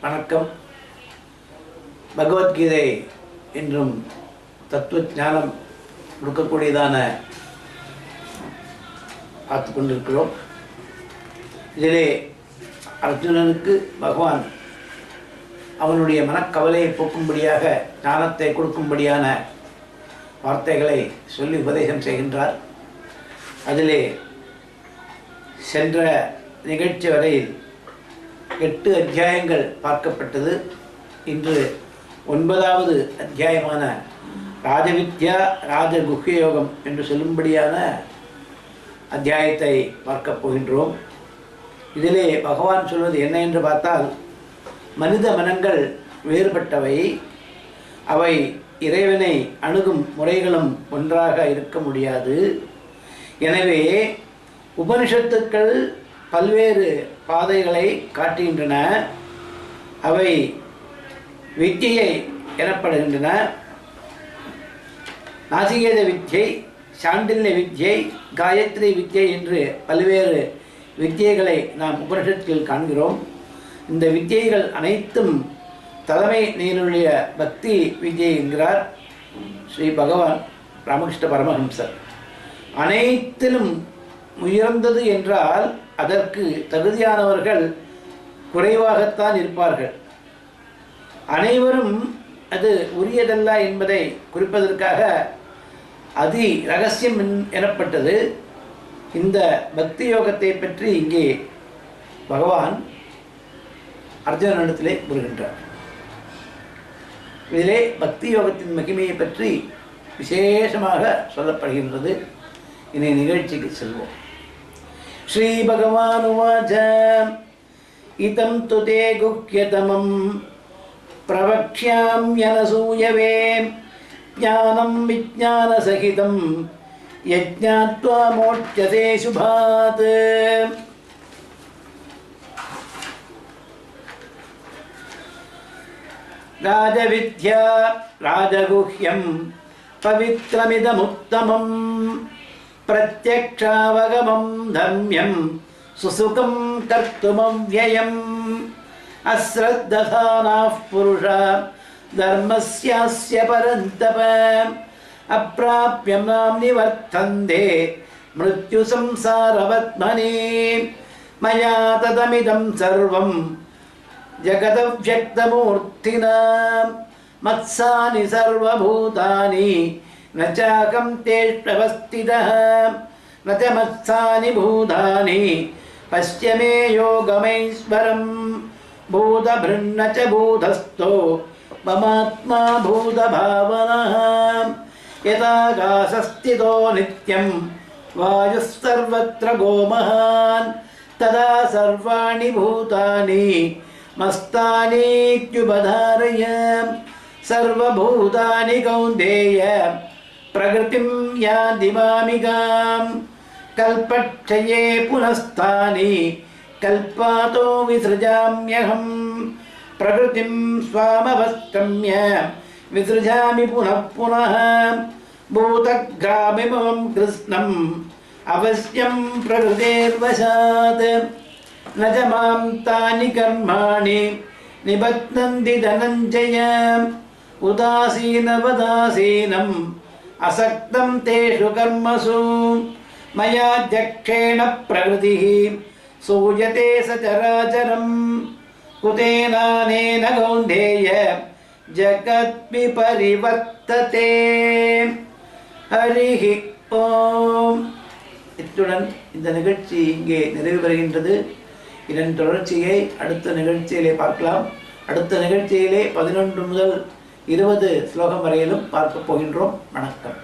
வணக்கம். பகவத்கீதை என்றும் தத்துவ ஞானம் கொடுக்கக்கூடியதான பார்த்து கொண்டிருக்கிறோம். இதிலே அர்ஜுனனுக்கு பகவான் அவனுடைய மனக்கவலையை போக்கும்படியாக ஞானத்தை கொடுக்கும்படியான வார்த்தைகளை சொல்லி உபதேசம் செய்கின்றார். அதிலே சென்ற நிகழ்ச்சி வரையில் 8 அத்தியாயங்கள் பார்க்கப்பட்டது. இன்று 9வது அத்தியாயமான ராஜவித்யா ராஜகுஹ்ய யோகம் என்று சொல்லும்படியான அத்தியாயத்தை பார்க்கப் போகின்றோம். இதிலே பகவான் சொல்வது என்ன என்று பார்த்தால், மனித மனங்கள் வேறுபட்டவை, அவை இறைவனை அணுகும் முறைகளும் ஒன்றாக இருக்க முடியாது. எனவே உபனிஷத்துக்கள் பல்வேறு பாதைகளை காட்டுகின்றன. அவை வித்யை எனப்படுகின்றன. நாசிகேத வித்யை, சாண்டில்ய வித்யை, காயத்ரி வித்யை என்று பல்வேறு வித்யைகளை நாம் உபனிஷத்தில் காண்கிறோம். இந்த வித்யைகள் அனைத்தும் தலைமை நீருடைய பக்தி வித்யை என்கிறார் ஸ்ரீ பகவான் ராமகிருஷ்ண பரமஹம்சர். அனைத்திலும் உயர்ந்தது என்றால் அதற்கு தகுதியானவர்கள் குறைவாகத்தான் இருப்பார்கள். அனைவரும் அது உரியதல்ல என்பதை குறிப்பதற்காக அதி ரகசியம் எனப்பட்டது. இந்த பக்தி யோகத்தை பற்றி இங்கே பகவான் அர்ஜுனனிடத்திலே கூறுகின்றார். இதிலே பக்தி யோகத்தின் மகிமையை பற்றி விசேஷமாக சொல்லப்படுகின்றது. இனி நிகழ்ச்சிக்கு செல்வோம். ஸ்ரீ பகவான் உவாச இதம் துதே குஹ்யதமம் பிரவக்ஷ்யாம்யனசூயவே ஞானம் விஜ்ஞான சகிதம் யஜ்ஞாத்வா மோட்சதே சுபாத். ராஜவித்யா ராஜகுஹ்யம் பவித்ரமிதமுத்தமம் பிரத்யக்ஷாவகமம் தம்யம் சுசுகம் கர்த்துமவ்யயம் அஸ்ரத்ததானாஃ புருஷா தர்மஸ்யாஸ்ய பரந்தப அப்ராப்யம் நாம் நிவர்த்தந்தே மிருத்யு சம்சாரவத்மனே மயா ததமிதம் சர்வம் ஜகதவ்யக்தமூர்த்தினா மத்சானி சர்வபூதானி ந சாகம் தேஷ்வஸ்திதः ந ச மத்சானி பூதானி பஸ்ய மே யோகமைஸ்வரம் பூதபிருண்ண ச பூதஸ்தோ மமாத்மா பூதபாவனः யதாகாசஸ்திதோ நித்யம் வாயுः சர்வத்ர கோமஹான் ததா சர்வாணி பூதானி மஸ்தானீத்யுபதாரய சர்வபூதானி கௌந்தேய பிரகிருதிம் யாந்தி மாமிகாம் கல்பட்சயே புனஸ்தானி கல்பாதோ விஸ்ருஜாம்யஹம் பிரகிருதிம் ஸ்வாமவஸ்கம்ய விஸ்ருஜாமி புனః புனः பூதக்ராமிமம் கிருஷ்ணம் அவஸ்யம் பிரகிருதேர்வசாத் ந ச மாம் தானி கர்மாணி நிபத்னந்தி தனஞ்சய உதாசீனவதாசீனம் அசக்தம் தேஷு கர்மசு மயாத்யக்ஷேண பிரகிருதிः சூயதே சசராச்சரம் குதேனானேன கௌந்தேய ஜகத் விபரிவர்த்ததே. ஹரிஹி ஓம். இத்துடன் இந்த நிகழ்ச்சி இங்கே நிறைவு பெறுகின்றது. இதன் தொடர்ச்சியை அடுத்த நிகழ்ச்சியிலே பார்க்கலாம். அடுத்த நிகழ்ச்சியிலே 11 முதல் 20 ஸ்லோகம் வரையிலும் பார்க்க போகின்றோம். வணக்கம்.